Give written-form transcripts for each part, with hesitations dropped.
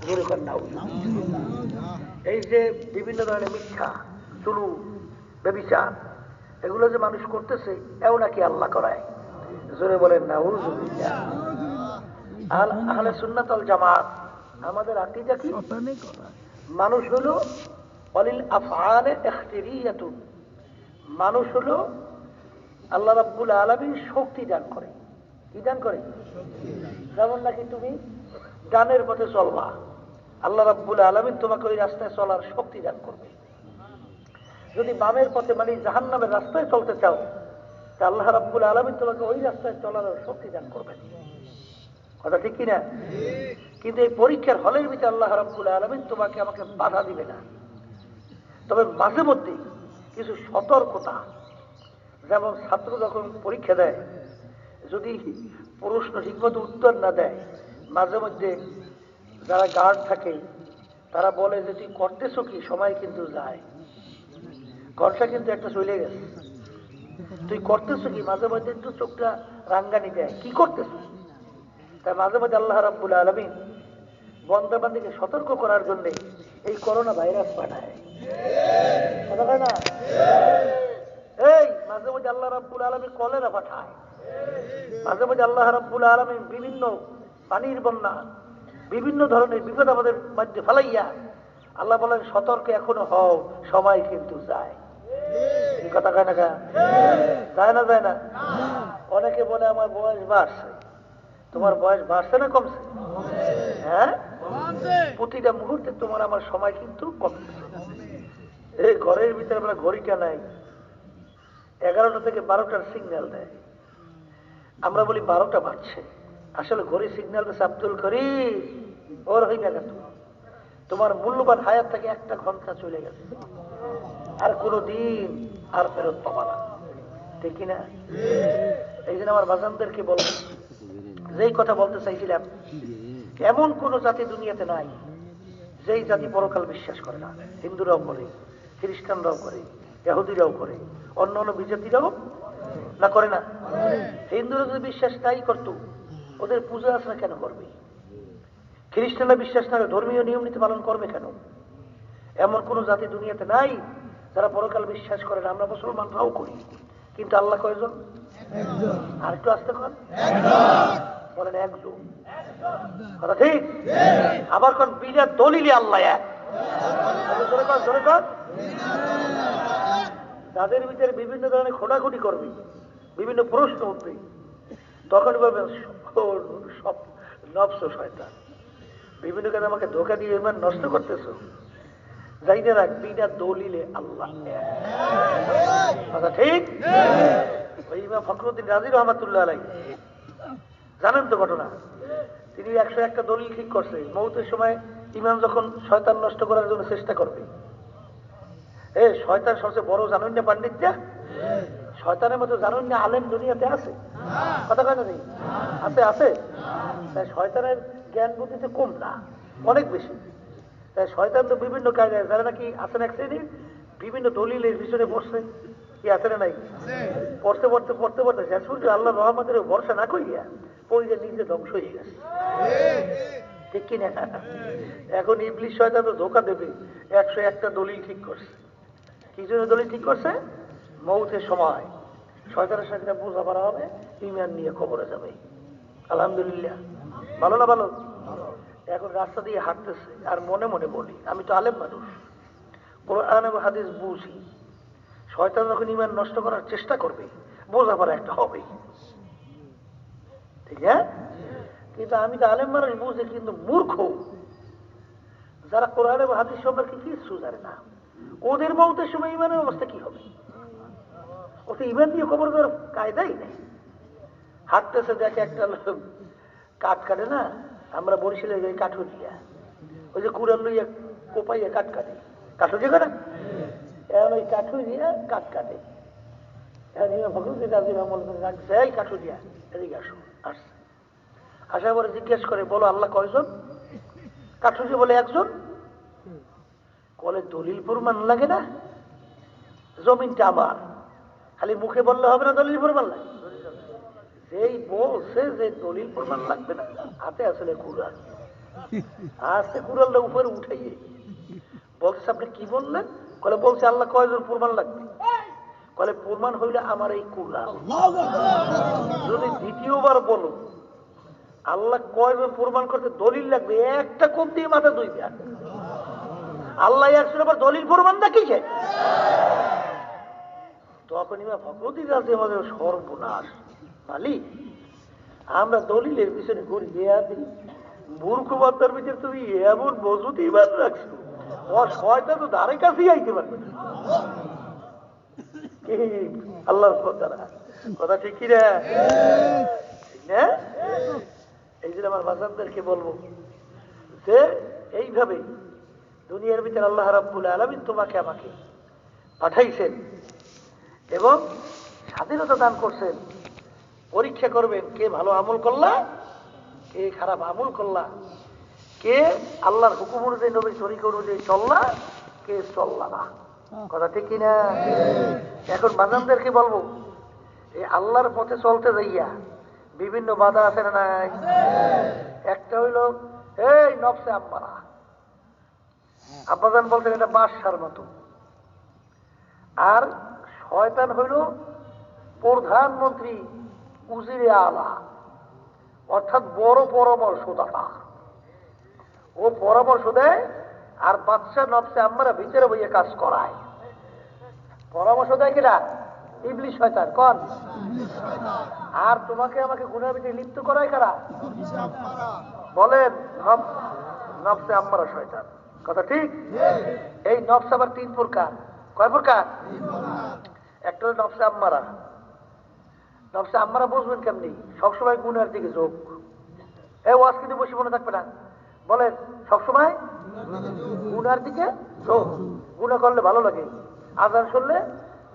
যেরকম এই যে বিভিন্ন ধরনের মিথ্যা, চুলু, ব্যভিচার, এগুলো যে মানুষ করতেছে, এও নাকি আল্লাহ করায়। জোরে বলেন না উযুবিল্লাহ। আহলে সুন্নাত ওয়াল জামাত আমাদের আকীদা কি? মানুষ হলো ওয়ালিল আফআলে ইখতিরিয়াতুন, মানুষ হলো আল্লাহ রাব্বুল আলামিন শক্তি দান করে। কি দান করে? যেমন নাকি তুমি ডানের পথে চলবা, আল্লাহ রাব্বুল আলামিন তোমাকে ওই রাস্তায় চলার শক্তি দান করবে। যদি বামের পথে মানে জাহান্নামের রাস্তায় চলতে চাও, তা আল্লাহ রাব্বুল আলামিন তোমাকে ওই রাস্তায় চলার শক্তি দান করবেন। কথা ঠিক কিনা? কিন্তু এই পরীক্ষার হলের ভিতরে আল্লাহ রাব্বুল আলামিন তোমাকে আমাকে বাধা দিবে না। তবে মাঝে মধ্যে কিছু সতর্কতা, যেমন ছাত্র যখন পরীক্ষা দেয়, যদি প্রশ্ন ঠিকমতো উত্তর না দেয়, মাঝে মধ্যে যারা গার্ড থাকে তারা বলে যে তুই করতেছো কি, সময় কিন্তু যায়, ঘরটা কিন্তু একটা চলে গেছে, তুই করতেছো কি, মাঝে মধ্যে একটু চোখটা রাঙ্গানি দেয়, কি করতেছো। তাই মাঝে মাঝে আল্লাহ রাব্বুল আলামিন বন্দাবান্দিকে সতর্ক করার জন্য এই করোনা ভাইরাস পাঠায়। কথা হয় না? এই মাঝে মাঝে আল্লাহ রাব্বুল আলামিন কলেরা পাঠায়, মাঝে মাঝে আল্লাহ রাব্বুল আলামিন বিভিন্ন পানির বন্যা, বিভিন্ন ধরনের বিপদ আমাদের মধ্যে ফেলাইয়া আল্লাহ বলেন সতর্ক এখনো হও, সময় কিন্তু যায়। কথা কয় না? যায় না? যায় না? অনেকে বলে আমার বয়স বাড়ছে। তোমার বয়স বাড়ছে না কমছে? হ্যাঁ, প্রতিটা মুহূর্তে তোমার আমার সময় কিন্তু কমছে। এই ঘরের ভিতরে আমরা ঘড়িটা নাই, 11টা থেকে 12টার সিগন্যাল দেয়, আমরা বলি 12টা বাজছে, আসলে ঘড়ি সিগন্যাল দিচ্ছে আব্দুল করিম ওর হই না গেল, তোমার মূল্যবান হায়াত থেকে 1টা ঘন্টা চলে গেছে, আর কোনো দিন আর ফেরত পাবা না। ঠিক কিনা? এই জন্য আমার বাজানদেরকে বলবো, যেই কথা বলতে চাইছিলাম, এমন কোন জাতি দুনিয়াতে নাই যেই জাতি পরকাল বিশ্বাস করে না। হিন্দুরাও করে, খ্রিস্টানরাও করে, ইহুদিরাও করে, অন্য অন্য বিজাতিরাও না করে না। হিন্দুরা যদি বিশ্বাস নাই করতো, ওদের পূজা আর্চনা কেন করবে? খ্রিস্টানরা বিশ্বাস না করে ধর্মীয় নিয়ম নীতি পালন করবে কেন? এমন কোন জাতি দুনিয়াতে নাই যারা পরকাল বিশ্বাস করে না। আমরা মুসলমানরাও করি, কিন্তু আল্লাহ কয়জন? আর একটু আসতে কর, বলেন একজন। কথা ঠিক? আবার কোন বিনা দলিলে আল্লাহ এক। জোরে কর। তাদের ভিতরে বিভিন্ন ধরনের খোটাখুটি করবে, বিভিন্ন প্রশ্ন উঠবে, তখন বলবেন সব নফস শয়তান, বিভিন্ন কাজে আমাকে ধোকা দিয়ে ইমান নষ্ট করতেছ। যাইতে রাখ, বিনা দলিলে আল্লাহ। কথা ঠিক? ওই ইমাম ফখরুদ্দিন রাজি রহমাতুল্লাহ আলাইহি, জানেন তো ঘটনা, তিনি 101টা দলিল ঠিক করছে। মৌতের সময় ইমাম যখন শয়তান নষ্ট করার জন্য চেষ্টা করবে, শয়তান সবচেয়ে বড় জানেন না পান্ডিত্যা, শয়তানের মতো জানেন না আলেম দুনিয়াতে আছে? কথা কেন নেই? আছে। তাই শয়তানের জ্ঞান বুদ্ধিতে কম না, অনেক বেশি। তাই শয়তান তো বিভিন্ন কায়দায় যারা নাকি আছেন এক শ্রেণী, বিভিন্ন দলিলের পিছনে বসছে, কি আছে না নাই? পড়তে শেষ পর্যন্ত আল্লাহ রহমতের ভরসা না করিয়া পড়িয়া নিজে ধ্বংস হয়ে গেছে। ঠিক কিনা? এখন ইবলিশ শয়তান তো ধোকা দেবে, 101টা দলিল ঠিক করছে। কি জন্য দলিল ঠিক করছে? মৌতের সময় শয়তানের সাথে বোঝা পড়া হবে, ইমান নিয়ে কবরে যাবে। আলহামদুলিল্লাহ, ভালো না ভালো? এখন রাস্তা দিয়ে হাঁটতেছে আর মনে মনে বলি, আমি তো আলেম মানুষ, কোরআন এবং হাদিস বুঝি, শয়তান যখন ইমান নষ্ট করার চেষ্টা করবে, বোঝাপড়া একটা হবেই। ঠিক আছে? কিন্তু আমি তো আলেম মানুষ বুঝি, কিন্তু মূর্খ যারা কোরআন এবং হাদিস সম্পর্কে কিছু জানে না, ওদের মৌতের সময় ইমানের অবস্থা কি হবে? ও তো ইমান দিয়ে খবর দেওয়ার কায়দাই নেই। হাঁটতেছে, দেখে একটা কাঠ কাটে না, আমরা বরিশালে যাই কাঠুরিয়া, ওই যে কুড়াল লইয়া কোপাইয়া কাঠ কাটে, কাঠুরিয়া কাটে, এখন ওই কাঠুরিয়া কাঠ কাটে। কাঠুরিয়া এদিকে আসো, আসছে, আসার পরে জিজ্ঞেস করে, বলো আল্লাহ কয়জন? কাঠুরিয়া বলে একজন। বলে দলিল প্রমাণ লাগে না? জমিনটা আমার, খালি মুখে বললে হবে না দলিল প্রমাণ লাগে? যেই বলছে যে দলিল প্রমাণ লাগবে না, হাতে আসলে কুরআন, আস্তে কুড়ালটা উপরে উঠাইয়ে বলছে আপনি কি বললেন? কলে বলছে আল্লাহ কয়জন প্রমাণ লাগবে? কলে প্রমাণ হইলে আমার এই কুড়াল। যদি দ্বিতীয়বার বলো আল্লাহ কয়জন প্রমাণ করতে দলিল লাগবে, একটা কোপ দিয়ে মাথা ধুইবে। আল্লাহ একশো আবার দলিল প্রমাণ দেখিছে। তখন ভগবতী আছে আমাদের সর্বনাশ। মালিক আমরা দলিলের পিছনে ঘুরি দিই, মূর্খ বার্তার ভিতরে তুমি এমন মজুত ইমান রাখছো, ও শয়তান তো ধারে কাছেই আইতে পারবে না। আল্লাহর কথা ঠিক কি না? এই জন্য আমার বাচ্চাদেরকে বলবো যে এইভাবে দুনিয়ার ভিতরে আল্লাহ রাব্বুল আলামিন তোমাকে আমাকে পাঠাইছেন এবং স্বাধীনতা দান করছেন। পরীক্ষা করবেন কে ভালো আমল করলা, কে খারাপ আমল করলা, কে আল্লাহর হুকুম অনুযায়ী নবীর তরিকা অনুযায়ী চললা, কে চললা না। কথা ঠিক কিনা? এখন বাজানদেরকে বলবো এই আল্লাহর পথে চলতে যাইয়া বিভিন্ন বাধা আছে না নাই? একটা হইল এই নফসে আম্মারা। আব্বাজান বলতেন এটা বাদশার মতো। আর শয়তান হইল প্রধানমন্ত্রী উজিরে আলা, অর্থাৎ বড় পরামর্শদাতা। ও পরামর্শ দেয় আর বাদশা নফসে আম্মারা ভিতরে বইয়ে কাজ করায়। পরামর্শ দেয় কিনা? ইবলিস শয়তান। কোন? আর তোমাকে আমাকে গুনাহের ভিতরে লিপ্ত করায় কারা? বলেন নফসে আম্মারা শয়তান। কথা ঠিক? এই নফস আবার তিন প্রকার। কয় প্রকার? একটা হলো নফসে আম্মারা। নফসে আম্মারা বুঝবেন কেমনি? সবসময় গুনার দিকে ঝোঁক। এই ওয়াজ কিন্তু বসে মনে থাকবে না। বলেন সবসময় গুনার দিকে ঝোঁক। গুনাহ করলে ভালো লাগে। আজান শুনলে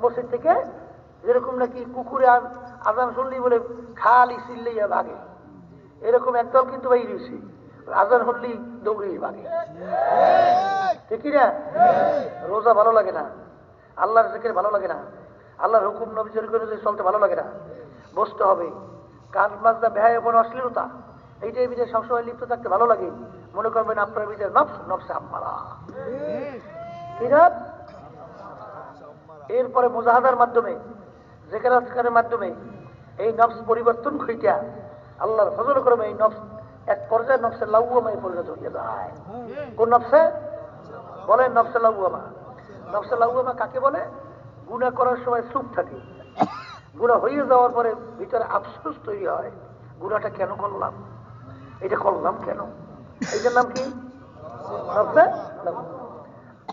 মসজিদ থেকে যেরকম নাকি কুকুরে আজান শুনলেই বলে খালি চিল্লাইয়া ভাগে, এরকম একদল কিন্তু বাইরে রয়েছে, আজান শুনলেই দৌড়িয়ে ভাগে। ঠিক না? রোজা ভালো লাগে না, আল্লাহর জিকির ভালো লাগে না, আল্লাহর হুকুম নবী তরিকা অনুযায়ী চলতে ভালো লাগে না। বসতে হবে। কাজ মাজদা বেহায়াপন অশ্লীলতা এইটাই ভিতরে সবসময় লিপ্ত থাকতে ভালো লাগে। মনে করবেন আপনার ভিতরে নফসে আম্মারা। এরপরে মুজাহাদার মাধ্যমে, জিকির-আজকারের মাধ্যমে এই নফস পরিবর্তন ঘটিয়া আল্লাহর ফজল করবে এই নফস এক পর্যায়ে নফসে লাউয়ামায় পরিণত হয়ে যায়। কোন নফসে? বলেন নফসে লাউয়ামা। নফসে লাউয়ামা কাকে বলে? গুনাহ করার সময় চুপ থাকে, গুনাহ হয়ে যাওয়ার পরে ভিতরে আফসোস তৈরি হয়, গুনাহটা কেন করলাম, এটা করলাম কেন? এইটার নাম কি? নফসে লাউয়ামা।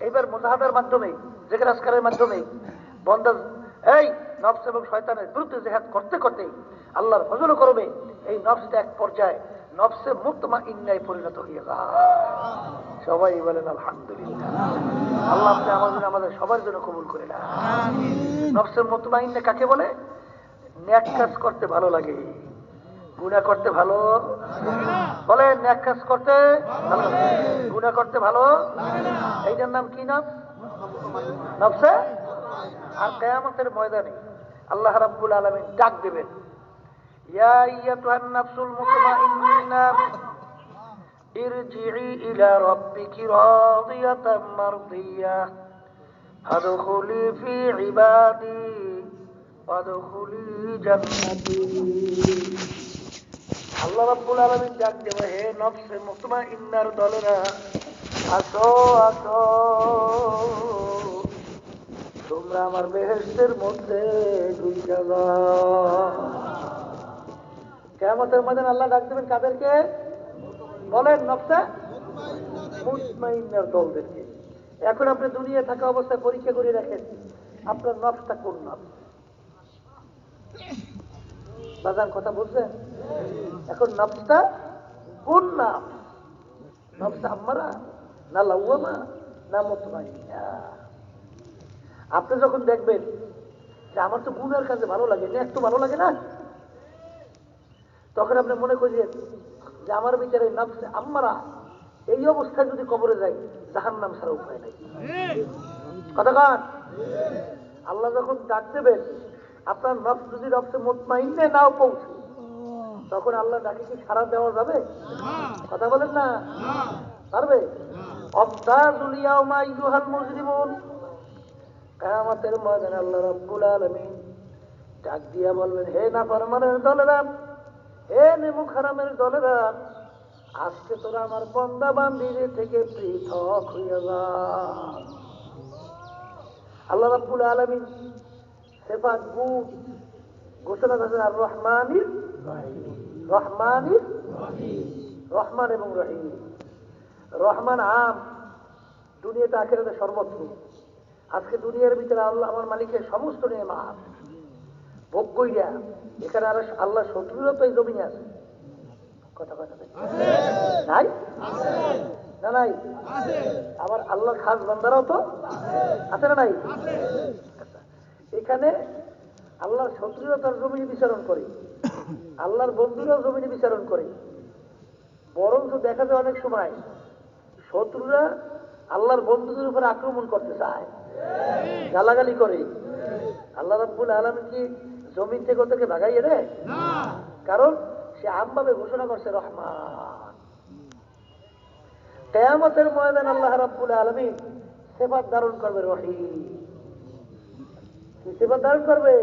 এইবার মুজাহাদার মাধ্যমে, জিকির-আজকারের মাধ্যমে বন্দা এই নফস এবং শয়তানের বিরুদ্ধে জিহাদ করতে করতে আল্লাহর ফজল করবে এই নফসটা এক পর্যায়ে নফসে মুতমাইন্নায় পরিণত হয়ে যায়। সবাই বলেন আলহামদুলিল্লাহ। আল্লাহ আপনি আমাদের সবার জন্য কবুল করে না। নফসে মুতমাইন্না কাকে বলে? নেক কাজ করতে ভালো লাগে, গুনাহ করতে ভালো বলে। নেক কাজ করতে ভালো লাগে, গুনাহ করতে ভালো। এইটার নাম কি? নফস নফসে। আর কিয়ামতের ময়দানে আল্লাহ রাব্বুল আলামিন ডাক দেবেন, ইয়া আইয়াতুহান নাফসুল মুতমাইন্না ইরজিই ইলা রাব্বিকি রাদিয়াতাম মারদিয়া ফাদখুলি ফি ইবাদি ওয়াদখুলি জান্নাতি। আল্লাহ রাব্বুল আলামিন ডাক দেবে, হে নফসে মুতমাইন্নার দলেরা, আসো আসো, তোমরা আমার বেহেশতের মধ্যে ঢুকে যাও। কিয়ামতের ময়দানে আল্লাহ ডাক দেবেন কাদেরকে? বলেন নফসে মুতমাইন্নার দলদেরকে। এখন আপনি দুনিয়া থাকা অবস্থায় পরীক্ষা করে রাখেন আপনার নফসটা কোন নফস। বাজান কথা বুঝছেন? এখন নফসটা কোন নফস? নফসে আম্মারা না লাউয়ামা না মুতমাইন্না? আপনি যখন দেখবেন যে আমার তো গুনার কাজে ভালো লাগে না, একটু ভালো লাগে না, তখন আপনি মনে করছেন যে আমার বিচারে নফসে আম্মারা এই অবস্থায় যদি কবরে যাই জাহান্নাম ছাড়া উপায় নাই। কথা কান? আল্লাহ যখন ডাক দেবেন আপনার নফস যদি নফসে মুতমাইন্না নাও পৌঁছে, তখন আল্লাহ ডাকে কি সাড়া দেওয়া যাবে? কথা বলেন না, পারবে? অবতাজুল ইয়াউমা আইয়ুহাল মুজরিমুন, কিয়ামতের ময়দানে আল্লাহ রাব্বুল আলামিন ডাক দিয়া বলবেন, হে নাফরমানের দলেরা, হে নেমুখ হারামের দলেরা, আজকে তোরা আমার বান্দা বান্দীদের থেকে পৃথক হইয়া যা। আল্লাহ রাব্বুল আলামিন সিফাত গুণ ঘোষণা করেছেন আর রহমানির রহমানির রহমান এবং রহিম। রহমান আম, দুনিয়াতে আখিরাতে সর্বত্র। আজকে দুনিয়ার ভিতরে আল্লাহ আমার মালিকের সমস্ত নেয়ামত ভোগ কইরা, এখানে আর আল্লাহ শত্রুরা তো এই জমিনে আছে। কথা কথা নাই না? নাই? আবার আল্লাহর খাস বান্দারাও তো আছে না? নাই? এখানে আল্লাহর শত্রুরা তার জমিনে বিচারণ করে, আল্লাহর বন্ধুরাও জমিনে বিচারণ করে। বরঞ্চ দেখা যায় অনেক সময় শত্রুরা আল্লাহর বন্ধুদের উপর আক্রমণ করতে চায়, গালাগালি করে। আল্লাহ রাব্বুল আলামিন কি জমিন থেকে ওদেরকে ভাগাইয়ে দেয়? কারণ সে আমভাবে ঘোষণা করছে রহমান। কিয়ামতের ময়দানে আল্লাহ রাব্বুল আলামিন সিফাত ধারণ করবে রহিম। কি সিফাত ধারণ করবে?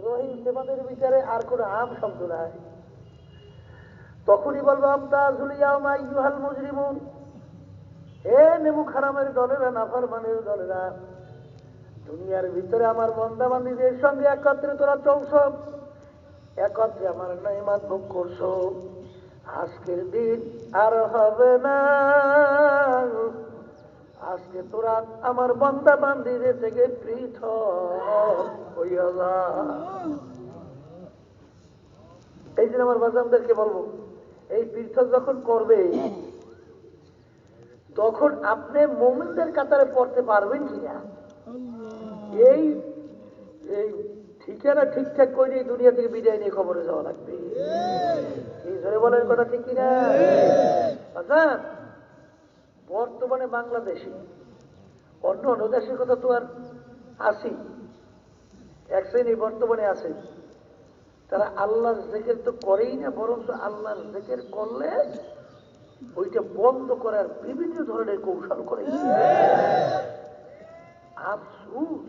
রহিম সিফাতের ভিতরে আর কোন আম শব্দ নাই। তখনই বলবো আমতাজুল ইয়াউমা আইয়ুহাল মুজরিমুন, হে নেমুখ হারামের দলেরা, নাফরমানের দলেরা, দুনিয়ার ভিতরে আমার বান্দা বান্দীদের সঙ্গে একত্রে তোরা চলছ, একত্রে আমার নেয়ামত ভোগ করছো। আজকের দিন আর হবে না, আজকে তোরা আমার বান্দা বান্দীদের থেকে পৃথক হইয়া যা। এই দিন আমার বাজানদেরকে বলবো, এই পৃথক যখন করবে তখন আপনি মুমিনদের কাতারে পড়তে পারবেন কিনা? এই এই ঠিকানা ঠিকঠাক করে এই দুনিয়া থেকে বিদায় নিয়ে খবরে যাওয়া লাগবে। এই ধরে বলেন কথা ঠিক কিনা? আচ্ছা, বর্তমানে বাংলাদেশে অন্য অন্য দেশের কথা তো আর আসি, এক শ্রেণী বর্তমানে আছে, তারা আল্লাহর জিকির তো করেই না, বরং আল্লাহর জিকির করলে ওইটা বন্ধ করার বিভিন্ন ধরনের কৌশল করে। আফসুস,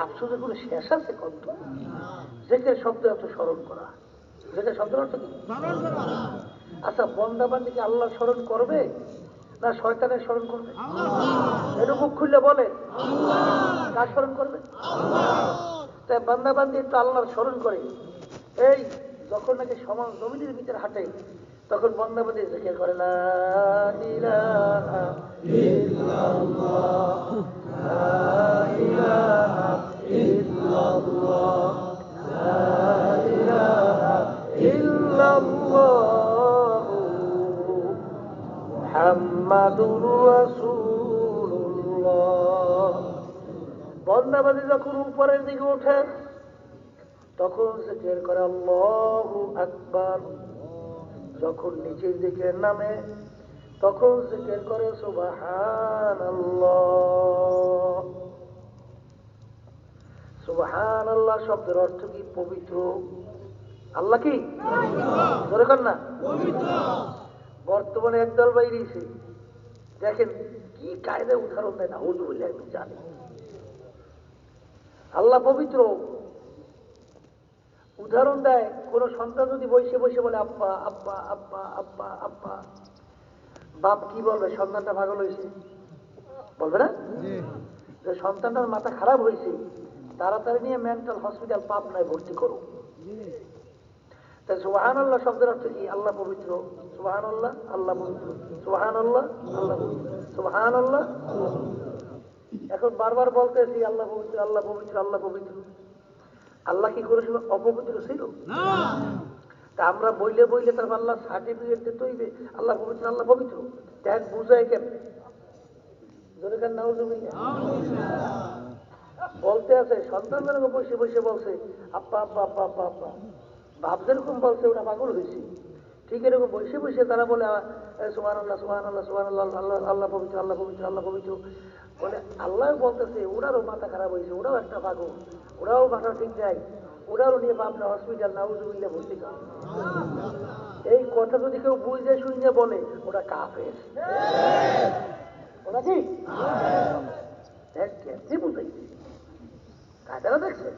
আফসোসের কোনো শেষ আছে? কত জিকির শব্দ এত স্মরণ করা, জিকির শব্দের অর্থ কি? আচ্ছা, বান্দা বান্দীকে আল্লাহ স্মরণ করবে না শয়তানের স্মরণ করবে? একটু মুখ খুললে বলে, কার স্মরণ করবে? তাই বান্দা বান্দী একটু আল্লাহর স্মরণ করে। এই যখন নাকি সমাজ জমিনের ভিতরে হাঁটে, তখন বান্দা বান্দী জিকির করে, লা ইলাহা ইল্লাল্লাহ, লা ইলাহা ইল্লাল্লাহ, লা ইলাহা ইল্লাল্লাহ, মুহাম্মাদুর রাসূলুল্লাহ। বান্দা বান্দী যখন উপরের দিকে ওঠে তখন জিকির করে আল্লাহু আকবার। যখন নিচের দিকে নামে তখন জিকির করে সুবহানাল্লাহ। সুবহানাল্লাহ শব্দের অর্থ কি? পবিত্র। আল্লাহ কি ধরে কর না বর্তমানে একদল বাইরেছে, দেখেন কি কায়দায় উদাহরণ দেয় না, হুজু বলে আমি জানি আল্লাহ পবিত্র। উদাহরণ দেয়, কোন সন্তান যদি বসে বসে বলে আব্বা আব্বা আব্বা আব্বা আব্বা, বাপ কি বলবে? সন্তানটা পাগল হয়েছে বলবে না? যে সন্তানটার মাথা খারাপ হয়েছে, তাড়াতাড়ি নিয়ে মেন্টাল হসপিটাল পাবনায় ভর্তি করো। তাই সুবহানাল্লাহ শব্দের অর্থ কি? আল্লাহ পবিত্র। সুবহানাল্লাহ, আল্লাহ পবিত্র। সুবহানাল্লাহ, আল্লাহ পবিত্র। সুবহানাল্লাহ, আল্লাহ পবিত্র। এখন বারবার বলতেছি আল্লাহ পবিত্র, আল্লাহ পবিত্র, আল্লাহ পবিত্র। আল্লাহ কি করে অপবিত্র ছিল? তা আমরা বইলে বইলে তার আল্লাহ সার্টিফিকেট দিতে হইবে আল্লাহ পবিত্র, আল্লাহ পবিত্র। দেখ বুঝায় কেন? বলতে আছে সন্তানদের বসে বসে বলছে আব্বা আব্বা আব্বা আব্বা আব্বা, বাপ যেরকম বলছে ওটা পাগল হয়েছে, ঠিক এরকম বসে বসে তারা বলে সুবহানাল্লাহ সুবহানাল্লাহ সুবহানাল্লাহ, আল্লাহ আল্লাহ পবিত্র, আল্লাহ পবিত্র, আল্লাহ পবিত্র বলে। আল্লাহ বলতেছে ওরারও মাথা খারাপ হয়েছে, ওরাও একটা পাগল, ওরাও মাথা ঠিক যায়, ওনারও নিয়ে পাবনা হসপিটাল নাউজুবিল্লাহ ভর্তি করে। এই কথা যদি কেউ বুঝে শুনে বলে ওটা কাফের, ওটা কি কেমনি বুঝাইছে কাজেরা দেখছে।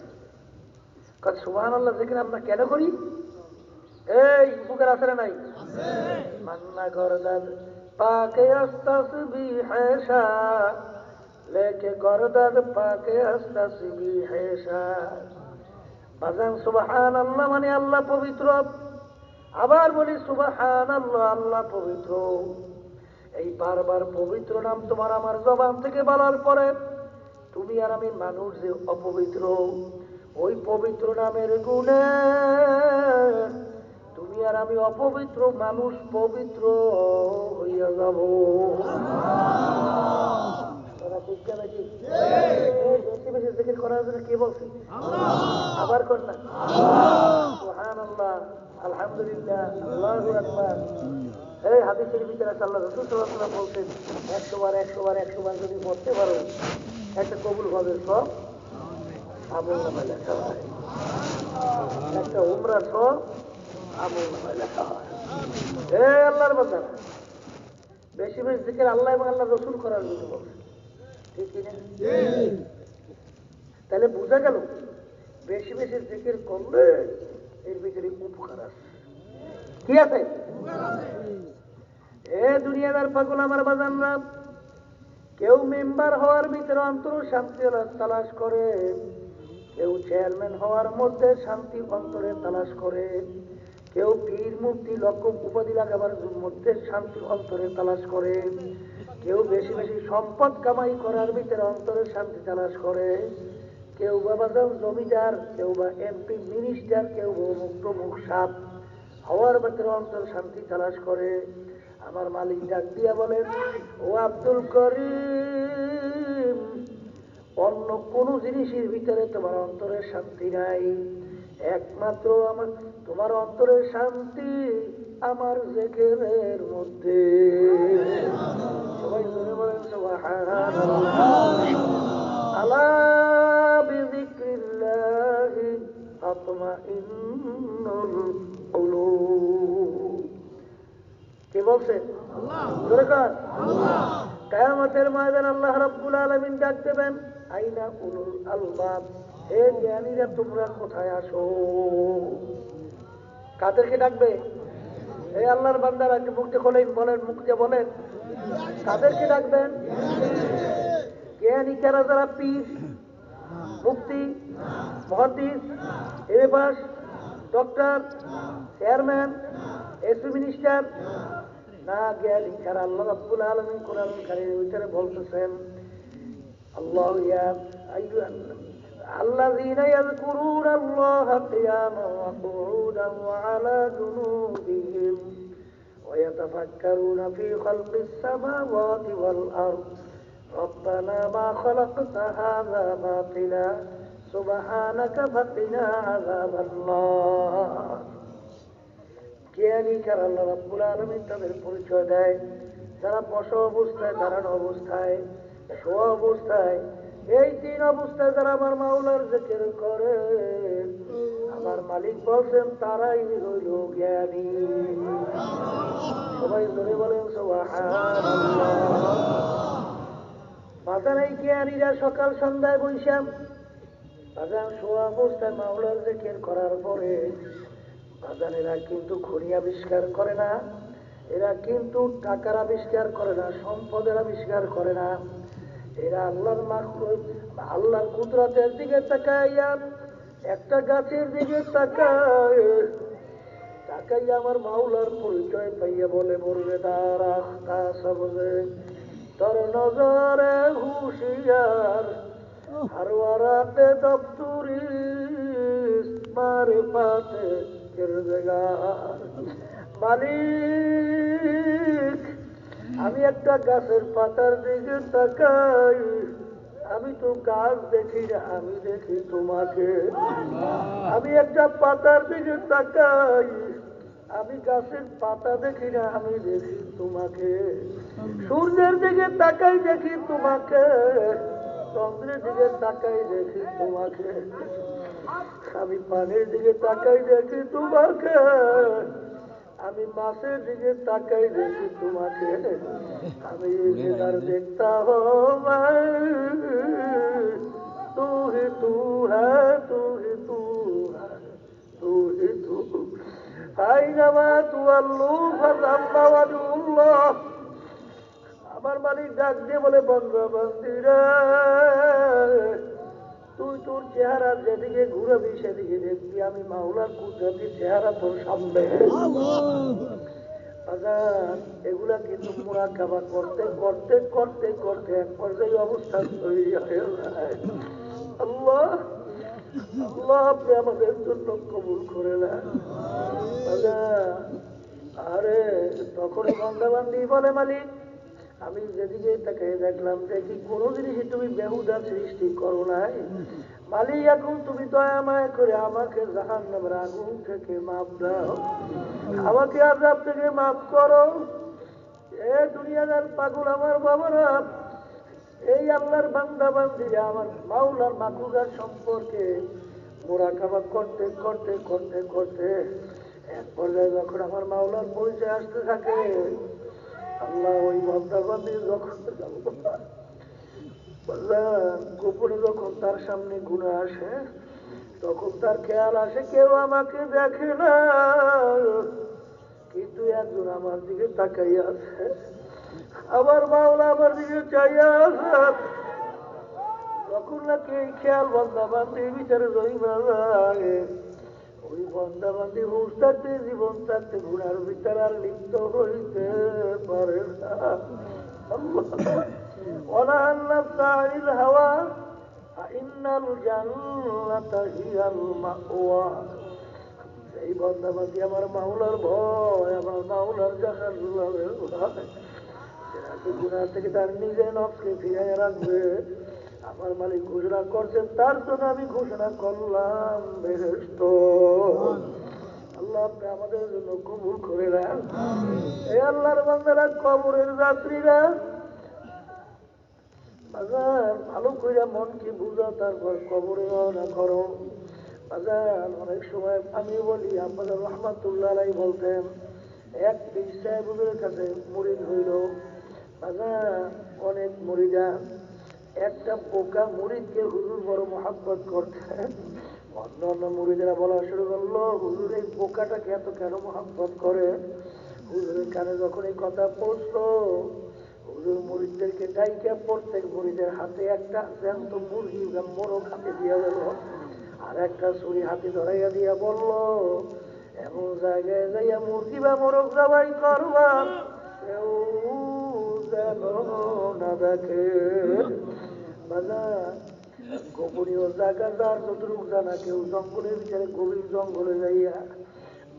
সুবহানাল্লাহ জিকির আমরা কেন করি? এই বুকের আসরে নাই মান্না গরদাদ পাকে আস্তাসবিহ হেশা লেকে গরদাদ পাকে আস্তাসবিহ হেশা। বাজান সুবহানাল্লাহ মানে আল্লাহ পবিত্র। আবার বলি সুবহানাল্লাহ, আল্লাহ পবিত্র। এই বারবার পবিত্র নাম তোমার আমার জবান থেকে বলার পরে তুমি আর আমি মানুষ যে অপবিত্র, ওই পবিত্র নামের গুণে তুমি আর আমি অপবিত্র মানুষ পবিত্র হইয়া যাব। বেশি বেশি জিকির করার জন্য কে বলছে? আবার কর না সুবহানাল্লাহ, আলহামদুলিল্লাহ, আল্লাহু আকবার। এই হাদিসের ভিতরে আছে আল্লাহ রাসূল সাল্লাল্লাহু আলাইহি ওয়াসাল্লাম বলছেন 100 বার যদি পড়তে পারো একটা কবুল হবে সব আমলনামায় লেখা হয়, একটা উমরার সব আমলনামায় লেখা হয়। এই আল্লাহর বান্দা বেশি বেশি জিকির আল্লাহ এবং আল্লাহ রাসূল করার জন্য বলছে, ঠিক কিনা? তাহলে বোঝা গেল বেশি বেশি জিকির করলে এর ভিতরে উপকার আছে। কি আছে? এ দুনিয়াদার পাগল আমার বাজানরা, কেউ মেম্বার হওয়ার ভিতরে অন্তর শান্তি তালাশ করে, কেউ চেয়ারম্যান হওয়ার মধ্যে শান্তি অন্তরে তালাশ করে, কেউ পীর মুক্তি লক্ষ্য উপাধি লাগাবার মধ্যে শান্তি অন্তরে তালাশ করে, কেউ বেশি বেশি সম্পদ কামাই করার ভিতরে অন্তরে শান্তি তালাশ করে, কেউ বা বাজান জমিদার, কেউ বা এমপি মিনিস্টার, কেউ বা মুখ সাপ হওয়ার ভিতরে অন্তর শান্তি তালাশ করে। আমার মালিক ডাক দিয়া বলেন, ও আব্দুল করিম, অন্য কোন জিনিসের ভিতরে তোমার অন্তরের শান্তি নাই, একমাত্র আমার তোমার অন্তরের শান্তি আমার জিকিরের মধ্যে। সবাই জোরে বলেন সুবহানাল্লাহ। আলা বিযিকরিল্লাহি তাতমাইন্নুল কুলুব। কে বলছে? কিয়ামতের ময়দানে আল্লাহ রাব্বুল আলামিন ডাক দেবেন, আইনা উলুল আলবাব, হে জ্ঞানীরা তোমরা কোথায় আসো? কাদেরকে ডাকবে? এই আল্লাহর বান্দারা মুখে খোলেন, বলেন, মুখে বলেন, কাদেরকে ডাকবেন? জ্ঞানী কারা? যারা পীর, মুফতি, মুহাদ্দিস, MA, doctor, chairman, SP minister না, জ্ঞানী কারা? আল্লাহ রাব্বুল আলামিন কোরআন কারীমের ভিতরে বলতেছেন, আল্লাহু ইয়া আইয়ুহান আল্লাযীনা ইয়াযকুরুনা আল্লাহা কিয়ামান ওয়া কুউদান ওয়া আলা জুনুবিহিম ওয়া ইয়াতাফাক্কারুনা ফী খালকিস সামাওয়াতি ওয়াল আরদ রব্বানা মা খালাকতা হাযা বাতিলা সুবহানাকা ফাকিনা আযাবান্নার। জ্ঞানী কারা? আল্লাহ রাব্বুল আলামিন তাদের পরিচয় দেয় যারা বসা অবস্থায়, দাঁড়ানো অবস্থায়, শোয়া অবস্থায়, এই তিন অবস্থায় যারা আমার মাওলার জিকির করে, আমার মালিক বলছেন তারাই হইল জ্ঞানী। সবাই ধরে বলেন সুবহানাল্লাহ। বাজার এই জ্ঞানীরা সকাল সন্ধ্যায় বৈশাখ বাজার শোয়া অবস্থায় মাওলার জিকির করার পরে বাজার এরা কিন্তু খনি আবিষ্কার করে না, এরা কিন্তু টাকার আবিষ্কার করে না, সম্পদের আবিষ্কার করে না, এরা আল্লাহর মাখলুক, আল্লাহর কুদরতের দিকে তাকাইয়া, একটা গাছের দিকে তাকাইয়া আমার মাওলার পরিচয় পাইয়া বলে, বলবে তার আখতা সবজে তোর নজরে হুশিয়ার হারওয়ারাতে দপ্তুরি মারে পাতে মালিক, আমি একটা গাছের পাতার দিকে তাকাই, আমি তো গাছ দেখি না, আমি দেখি তোমাকে। আমি একটা পাতার দিকে তাকাই, আমি গাছের পাতা দেখি না, আমি দেখি তোমাকে। সূর্যের দিকে তাকাই, দেখি তোমাকে। চন্দ্রের দিকে তাকাই, দেখি তোমাকে। আমি পানির দিকে তাকাই দেখি তোমাকে, আমি মাছের দিকে তাকাই দেখি তোমাকে, আমি আর দেখতা তু হি তু হ্যাঁ, তু হি তু হ্যাঁ, তু হি তু। আইনামা তু আল্লু ফাযাম্মা ওয়াজহুল্লাহ। আমার মালিক ডাক দিয়ে বলে, বান্দা বান্দিরা, তুই তোর চেহারা যেদিকে ঘুরাবি সেদিকে দেখবি আমি মাওলার কুদরতি চেহারা তোর সামনে। এগুলা কিন্তু মুরাকাবা করতে করতে করতে করতে এক পর্যায়ে অবস্থা তৈরি হয়ে যায়। আল্লাহ আল্লাহ আপনি আমাদের জন্য কবুল করে নেন। আরে তখন বান্দাবান্দি বলে, মালিক আমি যেদিকে তাকে দেখলাম দেখি কোনো জিনিসই তুমি বেহুদা সৃষ্টি করো নাই। মালিক এখন তুমি দয়া মায়া করে আমাকে জাহান্নামের আগুন থেকে মাফ দাও, আমাকে আযাব থেকে মাফ করো। এ দুনিয়াদার পাগল আমার বাবারা, এই আল্লাহর বান্দা বান্দিরা আমার মাওলার মাকুদার সম্পর্কে মুরাকাবা করতে করতে করতে করতে এক পর্যায়ে যখন আমার মাওলার পরিচয় আসতে থাকে, আল্লাহ ওই বান্দা বান্দি যখন গোপনে যখন তার সামনে গুনাহ আসে, তখন তার খেয়াল আসে কেউ আমাকে দেখে না, কিন্তু একজন আমার দিকে তাকাইয়া আছে, আমার মাওলা আমার দিকে চাইয়া আছে। তখন নাকি এই খেয়াল বান্দা বান্দির ভিতরে রইবা লাগে, ওই বান্দা বান্দি হুঁশ থাকতে জীবন থাকতে গুনার ভিতরে আর লিপ্ত হইতে পারে না। ونهى النفس عن الهوى فإن الجنة هي المأوى। এই বান্দাবান্দি আমার মাওলার ভয়, আমার মাওলার জাহান্নামের ভয়, গুনাহ থেকে তার নিজের নফসকে ফিরিয়ে রাখবে। আমার মালিক ঘোষণা করছেন, তার জন্য আমি ঘোষণা করলাম বেহেশত। আল্লাহ আপনি আমাদের জন্য কবুল করে নেন। এই আল্লাহর বান্দারা, কবরের যাত্রীরা, ভালো করে মনকে বুঝা, তারপর কবরে রওনা করো। অনেক সময় আমি বলি, আমাদের রহমাতুল্লাহ আলাইহি বলতেন, এক পীর সাহেবের কাছে মুরিদ হইল। অনেক মুরিদা, একটা পোকা মুরিদকে হুজুর বড় মহাব্বত করতেন। অন্য অন্য মুরিদেরা বলা শুরু করলো, হুজুর এই পোকাটাকে এত কেন মহাব্বত করে? হুজুরের কানে যখন এই কথা পৌঁছলো, হুজুর মুরিদদেরকে ডাইকা প্রত্যেক মুরিদের হাতে একটা জ্যান্ত মুরগি মোরগ হাতে দিয়া গেল, আর একটা ছুরি হাতে ধরাইয়া দিয়া বলল, এমন জায়গায় যাইয়া মুরগি বা মোরগ জবাই করবা কেউ যেন না দেখে। গোপনীয় জায়গা যার যতটুকু জানা, কেউ জঙ্গলের ভিতরে গভীর জঙ্গলে যাইয়া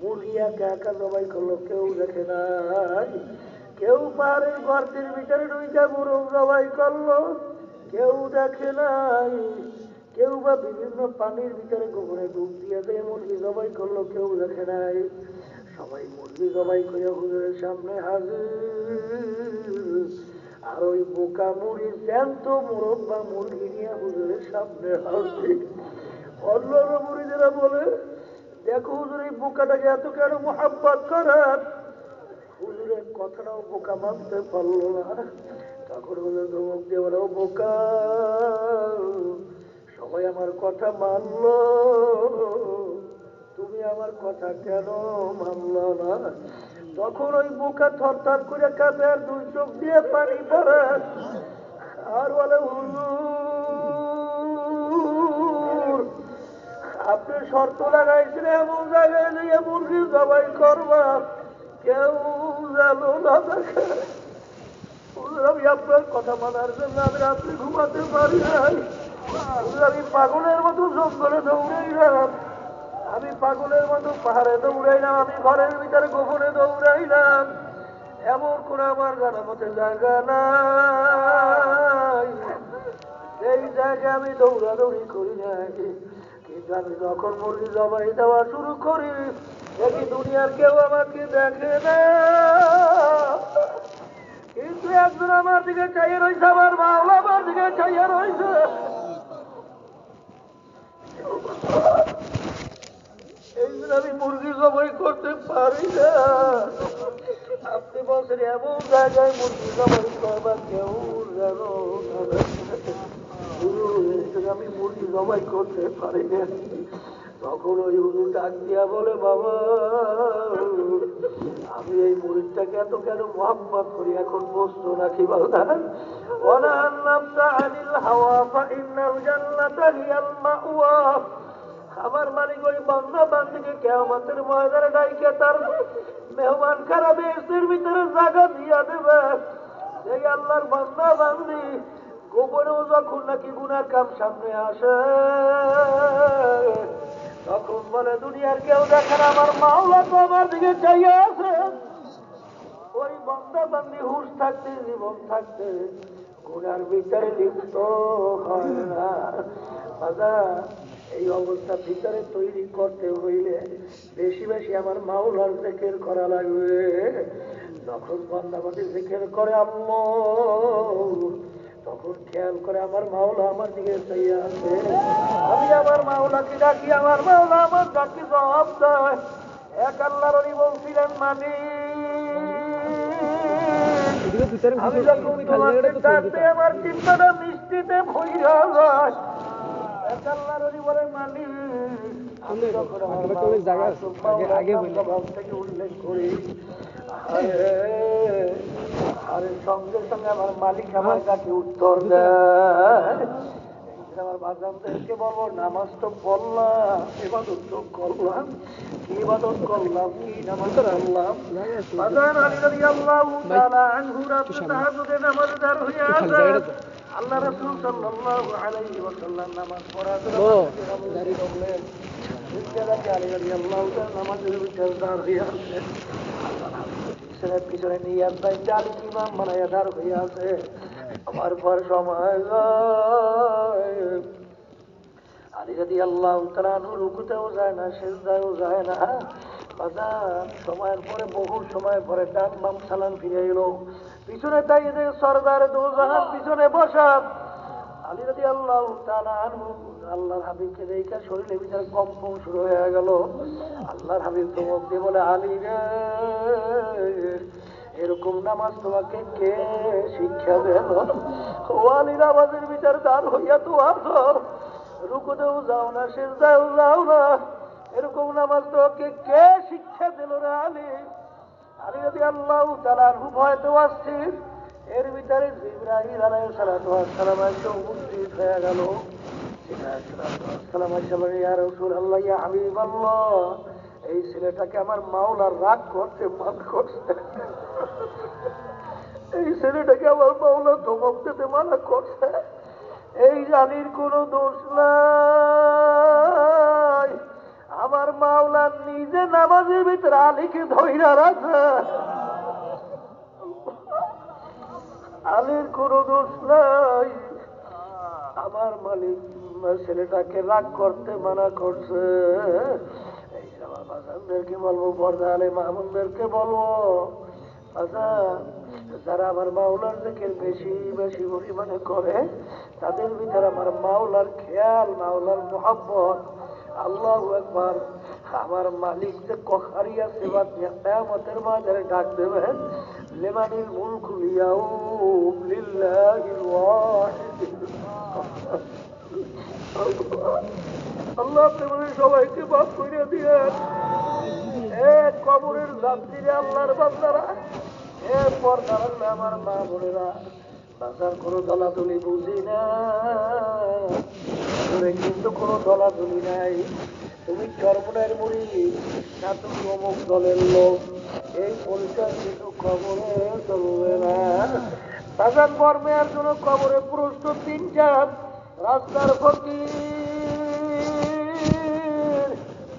মুরগি একা একা জবাই করলো, কেউ দেখে নাই। কেউ পাহাড়ের গর্তের ভিতরে ঢুইকা মোরগ জবাই করলো, কেউ দেখে নাই। কেউ বা বিভিন্ন পানির ভিতরে গোপনে ডুব দিয়ে দিয়ে মুরগি জবাই করলো, কেউ দেখে নাই। সবাই মুরগি জবাই করে হুজুরের সামনে হাজির, আর ওই বোকা মুড়ি জ্যান্ত মোরগ বা মুরগি নিয়ে হুজুরের সামনে হাজির। অন্যরা মুড়িদেরা বলে, দেখো হুজুর এই বোকাটাকে এত কেন মোহাব্বত করার? হুজুরের কথাটাও বোকা মানতে পারলো না। তখন হুজুর ধমক দিয়ে বলে, ও বোকা, সবাই আমার কথা মানল, তুমি আমার কথা কেন মানল না? তখন ওই বোকা থরথর করে কাঁপে, আর দুই চোখ দিয়ে পানি পড়ে, আর বলে, হুজুর আপনি শর্ত লাগাইছিলেন এমন জায়গায় নিয়ে মুরগি জবাই করবা, কেউ যেন না দেখে। আমি আপনার কথা মানার জন্য আমি রাত্রে ঘুমাতে পারি নাই। আমি পাগলের মতো জঙ্গলে দৌড়াইলাম, আমি পাগলের মতো পাহাড়ে দৌড়াইলাম, আমি ঘরের ভিতরে গোপনে দৌড়াইলাম, এমন করে আমার জানা মতে জায়গা নাই, এই জায়গায় আমি দৌড়াদৌড়ি করি নাই। কিন্তু আমি যখন মুরগি জবাই দেওয়া শুরু করি, দেখি দুনিয়ার কেউ আমাকে দেখে না, কিন্তু একজন আমার দিকে চাইয়ে রয়েছে, আমার মাওলা আমার দিকে চাইয়ে রয়েছে। আমি মুরগি জবাই করতে পারি না। আপনি বলছেন এমন জায়গায় মুরগি জবাই করবা কেউ যেন আমি মুরগি জবাই করতে পারি না। তখন ওই হুজুর ডাক দিয়া বলে, বাবা আমি এই মুরিদটাকে এত কেন মোহাম্মত করি এখন বসতো নাকি বললেন আমার মালিক ওই বান্দা বান্দিকে কিয়ামতের ময়দানে ডাইকে তার মেহমান খারাপ এর ভিতরে জায়গা দিয়া দেবে। এই আল্লাহর বান্দা বান্দি গোপনেও যখন নাকি গুনার কাম সামনে আসে তখন বলে দুনিয়ার কেউ দেখেন আমার মাওলা তো আমার দিকে চাইয়া আছে। ওই বান্দা বান্দি হুঁশ থাকতে জীবন থাকতে গুনার ভিতরে লিপ্ত হয় না। এই অবস্থা ভিতরে তৈরি করতে হইলে বেশি বেশি আমার মাওলার জিকির করা লাগবে। যখন বান্দা বান্দি জিকির করে আল্লাহ তখন খেয়াল করে আমার মাওলা আমার দিকে চাইয়া আছে। আমি আমার মাওলাকে ডাকি, আমার মাওলা আমার ডাকি জবাব দেয়। এক আল্লাহর ওলি বলছিলেন মানি আমি যখন তোমাকে ডাকতে আমার চিন্তাটা মিষ্টিতে ভইরা যায়। এক আল্লাহর ওলি বলে মানি আমি যখন আমার থেকে উল্লেখ করি আরে সঙ্গে সঙ্গে আমার মালিক আমার কাছে উত্তর দেয়। আমার বাজানদেরকে বলবো নামাজ তো পড়লাম, ইবাদত তো করলাম, কি ইবাদত করলাম, কি নামাজ পড়লাম। বাজান আলী রাদিয়াল্লাহু তাআলা আনহু রাতে তাহাজ্জুদে নামাজদার হয়ে আছে। আল্লাহ রাসূল সাল্লাল্লাহু আলাইহি ওয়াসাল্লাম নামাজ পড়ার জন্য দাঁড়িয়ে রইলেন। আলী রাদিয়াল্লাহু তাআলা নামাজের ভিতরে দাঁড়িয়ে আছেন। পিছনে পিছনে নিয়ে আলী ইমাম বানাইয়া দাঁড় হয়ে আছে। আমার পর সময় আলী রাদিয়াল্লাহু তাআলা রুকুতেও যায় না, সিজদায়ও যায় না। সময়ের পরে বহু সময় পরে ডান বাম সালাম ফিরে এলো। পিছনে তাই সরদার দু জাহান পিছনে বসা আলী রাদিয়াল্লাহু তাআলা আনহু আল্লাহর হাবিবকে দেখে শরীরের ভিতরে কম্পন শুরু হয়ে গেল। আল্লাহর হাবিব ধমক দিয়ে বলে আলী রে এরকম নামাজ তোমাকে কে শিক্ষা দেন? ও আলী নামাজের ভিতরে দাঁড় হইয়া তো আসো, রুকুতেও যাও না, সিজদায়ও যাও না, এরকম নামাজ তোমাকে কে শিক্ষা দিল রে আলী? আলী রাদিয়াল্লাহু তাআলা আনহু ভয়তে অস্থির। এর ভিতরে জিবরাইল আলাইহিস সালাম এসে উপস্থিত হয়ে গেল। সালাম এসে বলে ইয়া রাসূলুল্লাহ ইয়া হাবিবাল্লাহ এই ছেলেটাকে আমার মাওলার রাগ করতে মান করছে, এই ছেলেটাকে আমার মাওলা ধমক দিতে মানা করছে। এই আলীর কোনো দোষ নাই, আমার মাওলা নিজে নামাজের ভিতরে আলীকে ধইরা রাখে। আলীর কোনো দোষ নাই, আমার মালিক ছেলেটাকে রাগ করতে মানা করছে। এই আমার বাজানদেরকে বলবো, পর্দা আলে মাহমুদদেরকে বলবো, যারা আমার মাওলার জিকির বেশি বেশি পরিমাণে করে তাদের ভিতরে আমার মাওলার খেয়াল, মাওলার মোহাব্বত। আল্লাহু আকবার। আমার মালিক যে কখারিয়া সেবা কিয়ামতের ময়দানে ডাক দেবেন, লিমানিল মুলকুল ইয়াউম লিল্লাহিল ওয়াহিদিল আল্লাহ আপনি বলে সবাইকে মাফ করে দিয়েন। কবরের যাত্রীরা আল্লাহর বান্দারা, এরপর কারণ আমার মা বোনেরা বাজার কোনো দলাদলি বুঝি না, কিন্তু কোনো দলাদলি নাই। তুমি চরমনের মুড়ি না তুমি অমুক দলের লোক, এই পরিচয় কিন্তু কবরে চলবে না। বাজার কর্মের জন্য কবরে প্রশ্ন তিনটা। রাস্তার ফকির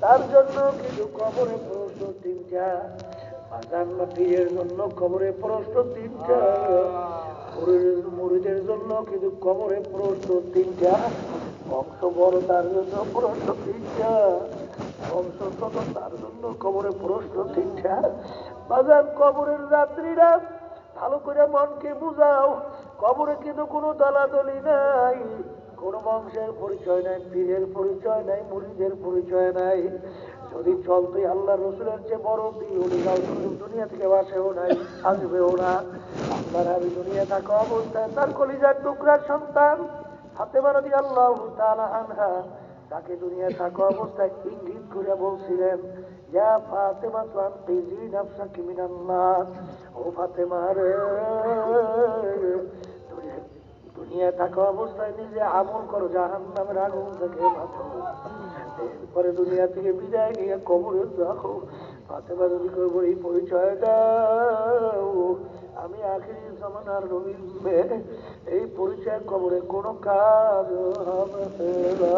তার জন্য কিন্তু কবরে প্রশ্ন তিনটা। পীরের জন্য কবরে প্রশ্ন তিনটা, মুরিদের জন্য কিন্তু কবরে প্রশ্ন তিনটা, বংশ বড় তার জন্য প্রশ্ন তিনটা, বংশ ছোট তার জন্য কবরে প্রশ্ন তিনটা। বাজার কবরের যাত্রীরা ভালো করে মনকে বুঝাও, কবরে কিন্তু কোনো দলাদলি নাই, কোন বংশের পরিচয় নাই, পীরের পরিচয় নাই, মুরিদের পরিচয় নাই। যদি চলতোই আল্লাহ রসুলের চেয়ে বড় বিরোধীরাও দুনিয়া থেকে বাসেও নাই, আসবেও না। আল্লাহর আমি দুনিয়া থাকা অবস্থায় তার কলিজার টুকরার সন্তান ফাতেমা রাদিয়াল্লাহু তাআলা আনহা তাকে দুনিয়া থাকা অবস্থায় ইঙ্গিত করে বলছিলেন, ইয়া ফাতেমা আনকিজি নাফসাকি মিনান নার, ও ফাতেমা রে, দুনিয়া থাকা অবস্থায় নিজে আমল করো, জাহান্নামের আগুন থেকে বাঁচো, এরপরে দুনিয়া থেকে বিদায় নিয়ে কবরে রাখো। ফাতেমা যদি করবো এই পরিচয় দাও, আমি আখিরি জামানার নবীর মেয়ে, এই পরিচয় কবরে কোনো কাজ হবে না।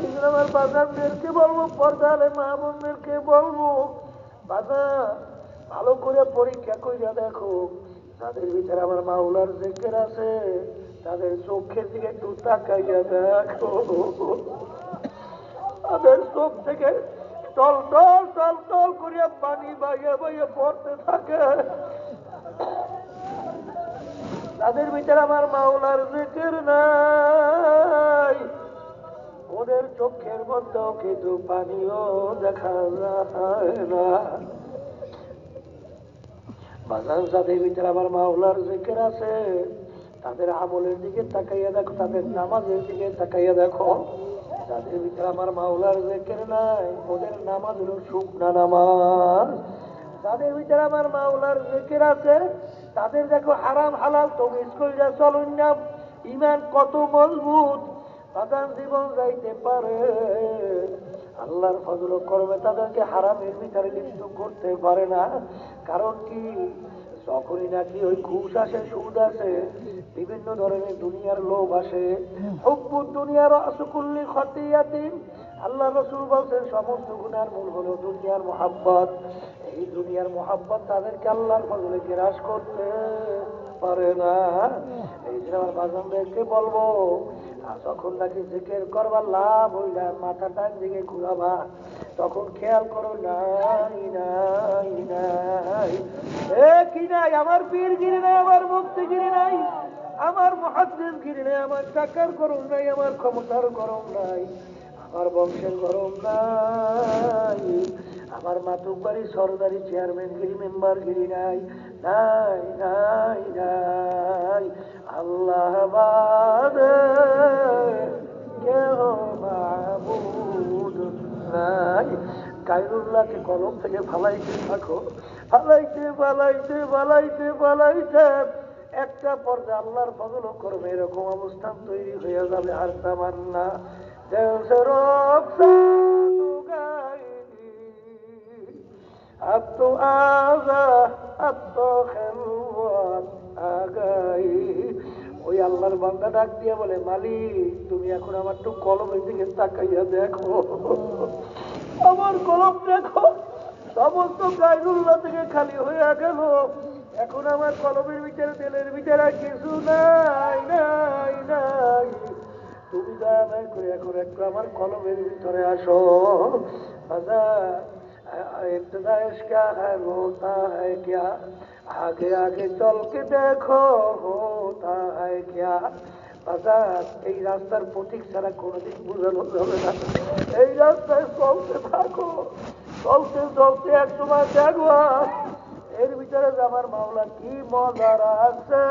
এই জন্য আমার বাজারদেরকে বলবো, পর্দালে মা বোনদেরকে বলবো, বাজার ভালো করে পরীক্ষা কইরা দেখো, তাদের ভিতরে আমার মাওলার জিকির আছে, তাদের চোখের দিকে একটু তাকাইয়া দেখো, তাদের চোখ থেকে টল টল টল টল করিয়া পানি বাইয়ে বাইয়ে পড়তে থাকে, তাদের ভিতরে আমার মাওলার জিকির নাই, ওদের চোখের মধ্যেও কিন্তু পানিও দেখা যায় না। বাজার যাদের ভিতরে আমার মাওলার জিকির আছে, তাদের আমলের দিকে তাকাইয়া দেখো, তাদের নামাজের দিকে তাকাইয়া দেখো। যাদের ভিতরে আমার মাওলার জিকির নাই, ওদের নামাজ হলো শুকনা নামাজ। যাদের ভিতরে আমার মাওলার জিকির আছে, তাদের দেখো হারাম হালাল তমিজ কইরা চলুন না, ঈমান কত মজবুত, বাগান জীবন যাইতে পারে। আল্লাহর ফজল করবে, তাদেরকে হারামের ভিতরে লিপ্ত করতে পারে না। কারণ কি, যখনই নাকি ওই ঘুষ আসে, সুদ আসে, বিভিন্ন ধরনের দুনিয়ার লোভ আসে, হুব্বুদ দুনিয়ার আসকুল্লি খতিয়াতিন, আল্লাহ রাসূল বলছেন সমস্ত গুনার মূল হলো দুনিয়ার মোহাব্বত। এই দুনিয়ার মোহাব্বত তাদেরকে আল্লাহর ফজলে গ্রাস করতে পারে না। এই যে আমার বাজানদেরকে বলবো, যখন নাকি জিকির করবার লাভ হইলা মাথাটা দিকে ঘুরাবা, তখন খেয়াল করো নাই নাই নাই, কি নাই, আমার পীরগিরি নাই, আমার মুক্তিগিরি নাই, আমার মুহাদ্দিসগিরি নাই, আমার টাকার গরম নাই, আমার ক্ষমতার গরম নাই, আমার বংশের গরম নাই, আমার মাতুব্বাড়ি সরদারি চেয়ারম্যানগিরি মেম্বারগিরি নাই, নাই নাই নাই, আল্লাহ বাদে কেহ মাবুদ নাই। গায়রুল্লাহকে কলম থেকে ফালাইতে থাকো, ফালাইতে ফালাইতে ফালাইতে ফালাইতে একটা পর্যায়ে আল্লাহর ফজল করবে, এরকম অবস্থান তৈরি হয়ে যাবে। আর তামান্না আত্ম আগা আত্ম খেলোয়াড় আগাই। ওই আল্লাহর বান্দা ডাক দিয়ে বলে, মালিক তুমি এখন আমার একটু কলমের দিকে তাকাইয়া দেখো, আমার কলম দেখো, সমস্ত গায়রুল্লাহ থেকে খালি হয়ে গেল, এখন আমার কলমের ভিতরে তেলের ভিতরে কিছু নাই নাই নাই, তুমি দয়া করে এখন একটু আমার কলমের ভিতরে আসো। इब्तिदा इसका है होता है क्या, आगे आगे चल के देखो होता है क्या। বাজার এই রাস্তার প্রতীক ছাড়া কোনোদিন বোঝানো যাবে না। এই রাস্তায় চলতে থাকো, চলতে চলতে এক সময় দেখবা এর ভিতরে যে আমার মাওলা কি মজা রাখছে।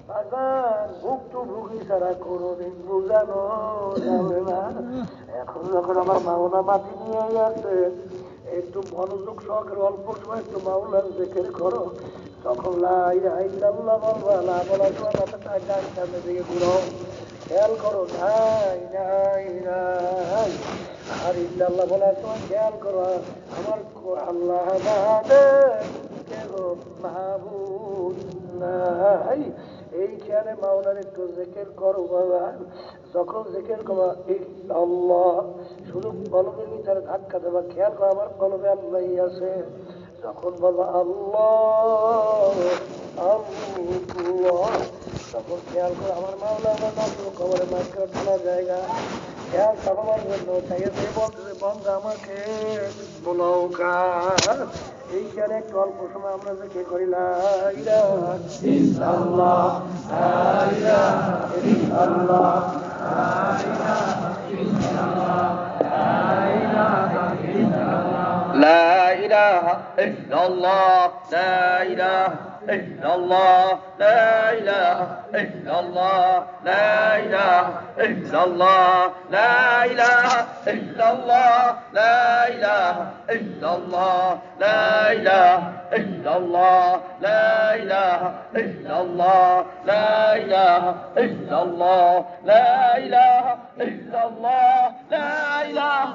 বাজার ভুক্তভোগী ছাড়া কোনোদিন বোঝানো যাবে না। এখন যখন আমার মাওলা মাটি নিয়ে গেছে, একটু মনোযোগ সহকারে অল্প সময় একটু মাওলার জিকির করো, তখন লা ইলাহা ইল্লাল্লাহ বলবা, লা বলার সময় মাথাটা ডান সামনে দিকে ঘুরাও, খেয়াল করো নাই নাই নাই, আর ইল্লাল্লাহ বলার সময় খেয়াল করো আমার আল্লাহ বাদে কেহ মাবুদ নাই। এই খেয়ালে মাওলার একটু জিকির করো বাবা। যখন জিকির করবা আল্লাহ, শুধু কলমের ভিতরে ধাক্কা দেবা, খেয়াল করো আমার কলমে আল্লাহ আছে। যখন বলবা আল্লাহ আল্লাহ, তখন খেয়াল করো আমার মাওলা আমার নাম খবরে মাইক্রো ঢালা জায়গা, খেয়াল চাপাবার জন্য চাইয়ে বলতেছে বন্ধ আমাকে বলাও কা। এই খেয়ালে একটু অল্প সময় আমরা যে কে করি লা ইলাহা ইল্লাল্লাহ লা ইলাহা ইল্লাল্লাহ লা ইলাহা ইল্লাল্লাহ লা لا إله إلا الله لا إله إلا الله لا إله إلا الله لا إله إلا الله لا إله إلا الله لا إله إلا الله لا إله إلا الله لا إله إلا الله لا إله إلا الله لا إله إلا الله لا إله